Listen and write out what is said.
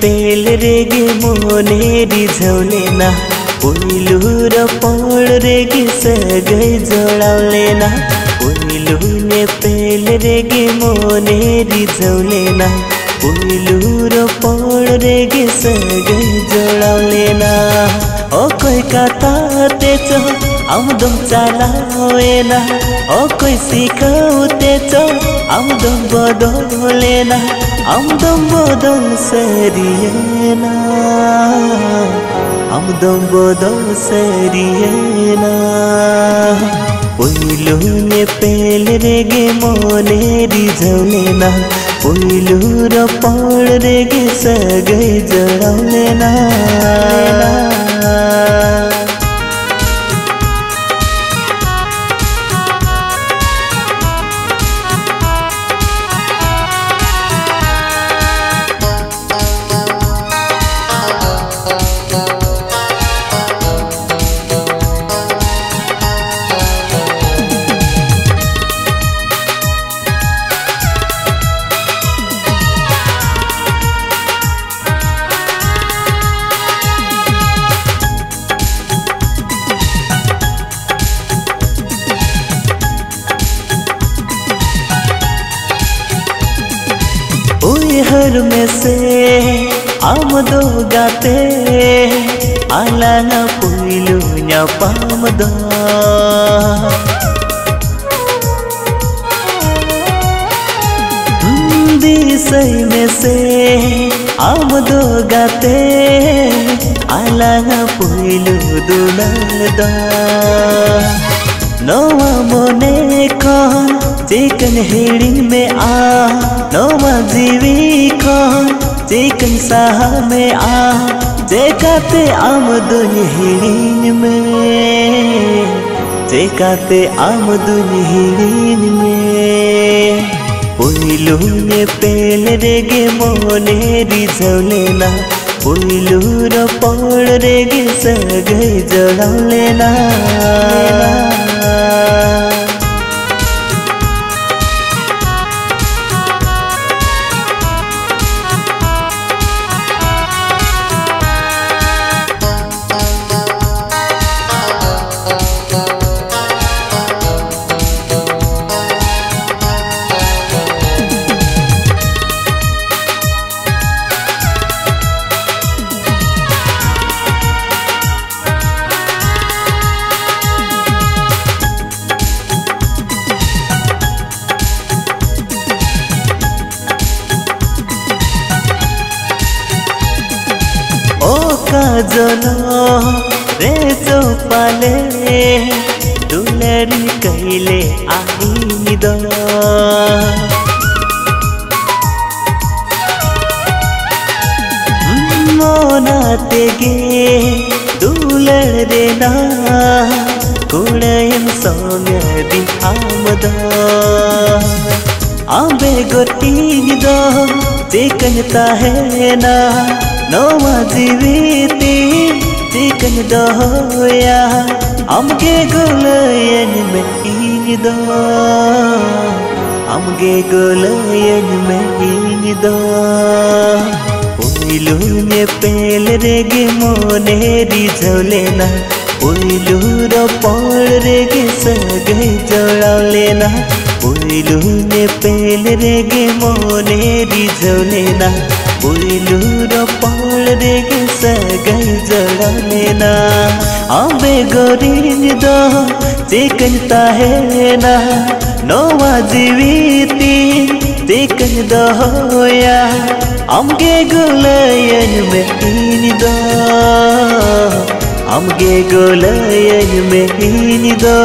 पेल रेगे मोने रिझौलेना पहिलो र पढ रेगे सगै जोडाउलेना पहिलो ने पेल रेगे मोने रिझौलेना पहिलो र पढ रेगे सगै जोडाउलेना ओ कोही कता तेचो आउँदम चालावेना ओ कोही सिकाउतेचो आउँदम बदलेना आउँदम बदल सरिएना आउँदम बदल सरिएना पहिलो ने पेल रेगे मोने रिझौलेना पहिलो र पढ रेगे सगै जोडाउलेना हर में से आमदो गाते आलाना पहिलो न्या पामदो दिसै में से आमदो गाते आलाना पहिलो दुलादो नवा मोने कौन चिकन हेडिंग में आ नवा जीवी कौन चिकन साह में आ जेकाते आमदुन हेडिंग में जेकाते आमदुन हेडिंग में पहिलो ने पेल रेगे मोने रिझौलेना पहिलो र पढ रेगे सगै जोडाउलेना काजलो रे चौपाले दुलरी कहिले आइदो मोना तेगे दुलर रे ना कुड़यम सौम्यदी आमदो आंबे गोटीदो चिकनता है ना नवा जीविती चिकन दोया अमगे गोलयन में ईदो अमगे गोलयन में ईदो पहिलो ने पेल रेगे मोने रिझौलेना पहिलो र पढ रेगे सगै जोडाउलेना पहिलो ने पेल रेगे मोने रिझौलेना पहिलो र पढ रेगे सगै जोडाउलेना आंबे गोरिन्दो चिकन ताहेना नवा जीविती चिकन दोया अमगे गोलयन में ईदो अमगे गोलयन में ईदो